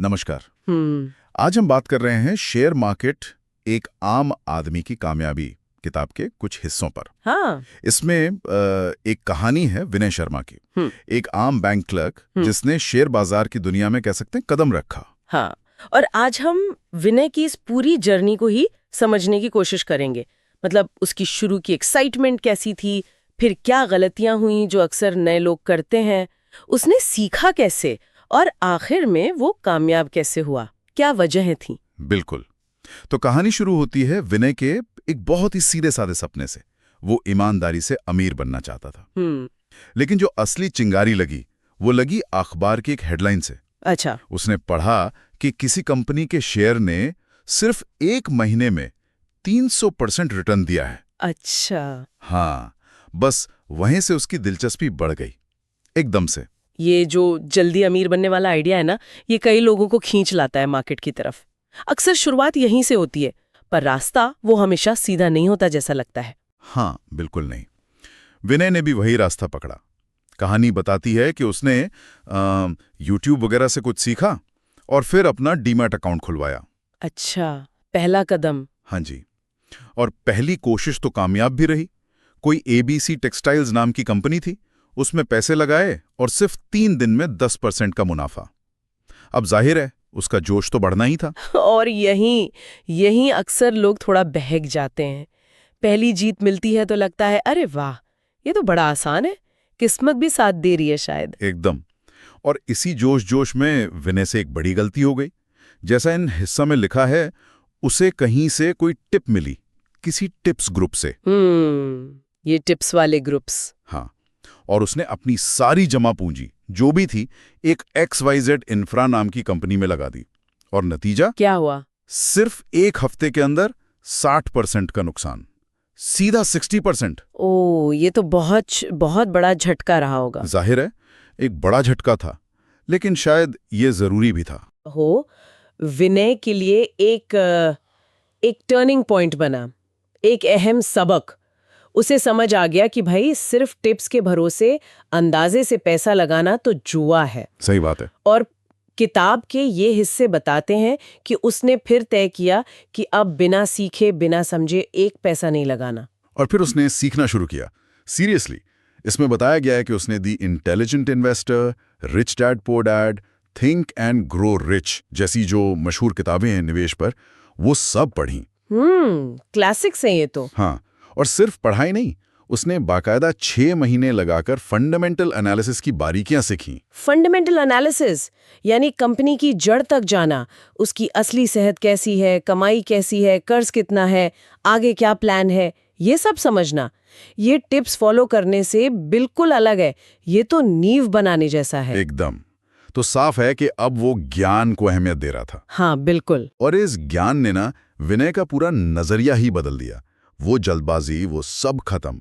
नमस्कार। आज हम बात कर रहे हैं शेयर मार्केट एक आम आदमी की कामयाबी किताब के कुछ हिस्सों पर। हाँ। इसमें एक कहानी है विनय शर्मा की, एक आम बैंक क्लर्क जिसने शेयर बाजार की दुनिया में कह सकते हैं कदम रखा। हाँ, और आज हम विनय की इस पूरी जर्नी को ही समझने की कोशिश करेंगे। मतलब उसकी शुरू की एक्साइटमेंट कैसी थी, फिर क्या गलतियां हुई जो अक्सर नए लोग करते हैं, उसने सीखा कैसे और आखिर में वो कामयाब कैसे हुआ, क्या वजहें थी। बिल्कुल। तो कहानी शुरू होती है विनय के एक बहुत ही सीधे साधे सपने से। वो ईमानदारी से अमीर बनना चाहता था। लेकिन जो असली चिंगारी लगी वो लगी अखबार की एक हेडलाइन से। अच्छा। उसने पढ़ा कि किसी कंपनी के शेयर ने सिर्फ 1 महीने में 300% रिटर्न दिया है। अच्छा। हाँ, बस वहीं से उसकी दिलचस्पी बढ़ गई एकदम से। ये जो जल्दी अमीर बनने वाला आइडिया है ना, ये कई लोगों को खींच लाता है मार्केट की तरफ। अक्सर शुरुआत यहीं से होती है, पर रास्ता वो हमेशा सीधा नहीं होता जैसा लगता है। हाँ, बिल्कुल नहीं। विनय ने भी वही रास्ता पकड़ा। कहानी बताती है कि उसने यूट्यूब वगैरह से कुछ सीखा और फिर अपना डीमैट अकाउंट खुलवाया। अच्छा, पहला कदम। हाँ जी, और पहली कोशिश तो कामयाब भी रही। कोई ABC टेक्सटाइल्स नाम की कंपनी थी, उसमें पैसे लगाए और सिर्फ 3 दिन में 10% का मुनाफा। अब जाहिर है उसका जोश तो बढ़ना ही था। और यहीं अक्सर लोग थोड़ा बहक जाते हैं। पहली जीत मिलती है तो लगता है अरे वाह, ये तो बड़ा आसान है, किस्मत भी साथ दे रही है शायद। एकदम। और इसी जोश में विनय से एक बड़ी गलती हो गई। जैसा इन हिस्सा में लिखा है, उसे कहीं से कोई टिप मिली, किसी टिप्स ग्रुप से। ये टिप्स वाले ग्रुप्स। हाँ, और उसने अपनी सारी जमा पूंजी जो भी थी एक XYZ इंफ्रा नाम की कंपनी में लगा दी। और नतीजा क्या हुआ? सिर्फ 1 हफ्ते के अंदर 60% का नुकसान, सीधा 60%। ओ, ये तो बहुत बड़ा झटका रहा होगा। जाहिर है एक बड़ा झटका था, लेकिन शायद ये जरूरी भी था। विनय के लिए एक टर्निंग पॉइंट बना, एक अहम सबक। उसे समझ आ गया कि भाई सिर्फ टिप्स के भरोसे अंदाजे से पैसा लगाना तो जुआ है। सही बात है। और किताब के ये हिस्से बताते हैं कि उसने फिर तय किया कि अब बिना सीखे बिना समझे 1 पैसा नहीं लगाना। और फिर उसने सीखना शुरू किया सीरियसली। इसमें बताया गया है कि उसने the intelligent investor, rich dad poor dad, think and grow rich जैसी जो मशहूर किताबें हैं निवेश पर, वो सब पढ़ी। क्लासिक्स हैं ये तो। हाँ, और सिर्फ पढ़ाई नहीं, उसने बाकायदा 6 महीने लगाकर फंडामेंटल एनालिसिस की बारीकियां सीखी। फंडामेंटल एनालिसिस यानी कंपनी की जड़ तक जाना, उसकी असली सेहत कैसी है, कमाई कैसी है, कर्ज कितना है, आगे क्या प्लान है, ये सब समझना। ये टिप्स फॉलो करने से बिल्कुल अलग है, ये तो नींव बनाने जैसा है। एकदम। तो साफ है कि अब वो ज्ञान को अहमियत दे रहा था। हाँ, बिल्कुल। और इस ज्ञान ने ना विनय का पूरा नजरिया ही बदल दिया। वो जल्दबाजी, वो सब खत्म।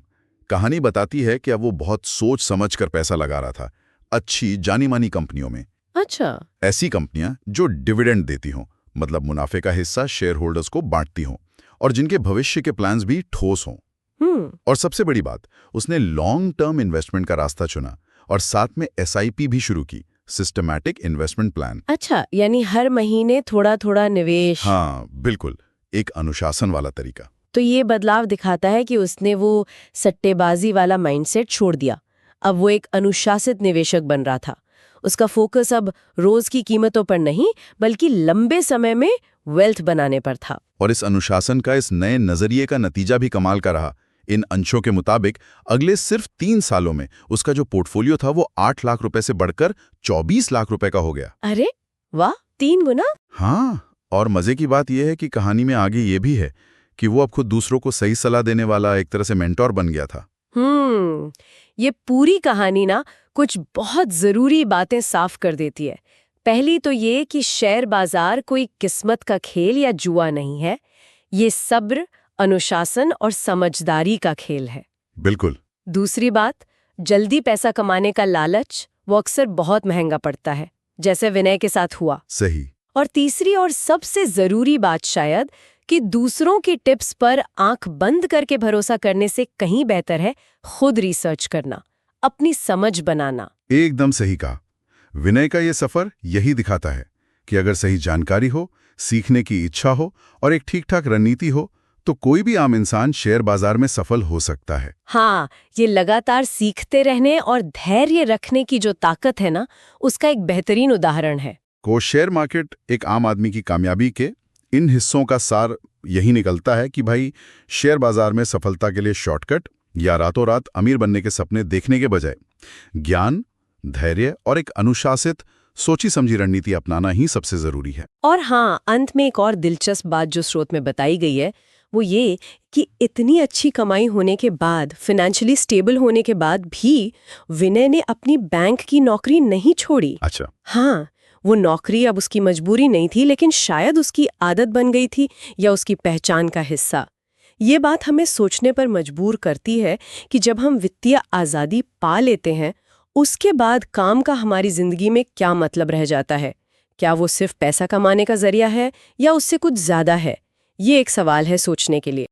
कहानी बताती है कि अब वो बहुत सोच समझ कर पैसा लगा रहा था अच्छी जानी मानी कंपनियों में। अच्छा। ऐसी कंपनियां जो डिविडेंड देती हों, मतलब मुनाफे का हिस्सा शेयर होल्डर्स को बांटती हों, और जिनके भविष्य के प्लान्स भी ठोस हों। और सबसे बड़ी बात, उसने लॉन्ग टर्म इन्वेस्टमेंट का रास्ता चुना और साथ में SIP भी शुरू की, सिस्टमैटिक इन्वेस्टमेंट प्लान। अच्छा, यानी हर महीने थोड़ा थोड़ा निवेश। हाँ, बिल्कुल, एक अनुशासन वाला तरीका। तो ये बदलाव दिखाता है कि उसने वो सट्टेबाजी वाला माइंडसेट छोड़ दिया। अब वो एक अनुशासित निवेशक बन रहा था। उसका फोकस अब रोज की कीमतों पर नहीं, बल्कि लंबे समय में वेल्थ बनाने पर था। और इस अनुशासन का, इस नए नजरिए का नतीजा भी कमाल का रहा। इन अंशों के मुताबिक अगले सिर्फ 3 सालों में उसका जो पोर्टफोलियो था वो 8 लाख रुपए से बढ़कर 24 लाख रुपए का हो गया। अरे वाह, 3 गुना। हाँ, और मजे की बात यह है कि कहानी में आगे ये भी है कि वो अब खुद दूसरों को सही सलाह देने वाला एक तरह से मेंटोर बन गया था। ये पूरी कहानी ना कुछ बहुत जरूरी बातें साफ कर देती है। पहली तो ये कि शेयर बाजार कोई किस्मत का खेल या जुआ नहीं है, ये सब्र, अनुशासन और समझदारी का खेल है। बिल्कुल। दूसरी बात, जल्दी पैसा कमाने का लालच वो अक्सर बहुत महंगा पड़ता है, जैसे विनय के साथ हुआ। सही। और तीसरी और सबसे जरूरी बात शायद कि दूसरों की टिप्स पर आंख बंद करके भरोसा करने से कहीं बेहतर है खुद रिसर्च करना, अपनी समझ बनाना। एकदम सही कहा। विनय का ये सफर यही दिखाता है कि अगर सही जानकारी हो, सीखने की इच्छा हो और एक ठीक-ठाक रणनीति हो, तो कोई भी आम इंसान शेयर बाजार में सफल हो सकता है। हाँ, ये लगातार सीखते रहने और धैर्य रखने की जो ताकत है ना, उसका एक बेहतरीन उदाहरण है। को शेयर मार्केट एक आम आदमी की कामयाबी के इन हिस्सों का सार यही निकलता है कि भाई शेयर बाजार में सफलता के लिए शॉर्टकट या रातों रात अमीर बनने के सपने देखने के बजाय ज्ञान, धैर्य और एक अनुशासित सोची समझी रणनीति अपनाना ही सबसे जरूरी है। और हाँ, अंत में एक और दिलचस्प बात जो स्रोत में बताई गई है वो ये कि इतनी अच्छी कमाई होने के बाद, फाइनेंशियली स्टेबल होने के बाद भी विनय ने अपनी बैंक की नौकरी नहीं छोड़ी। अच्छा। हाँ, वो नौकरी अब उसकी मजबूरी नहीं थी, लेकिन शायद उसकी आदत बन गई थी या उसकी पहचान का हिस्सा। ये बात हमें सोचने पर मजबूर करती है कि जब हम वित्तीय आज़ादी पा लेते हैं, उसके बाद काम का हमारी जिंदगी में क्या मतलब रह जाता है। क्या वो सिर्फ पैसा कमाने का जरिया है या उससे कुछ ज्यादा है? ये एक सवाल है सोचने के लिए।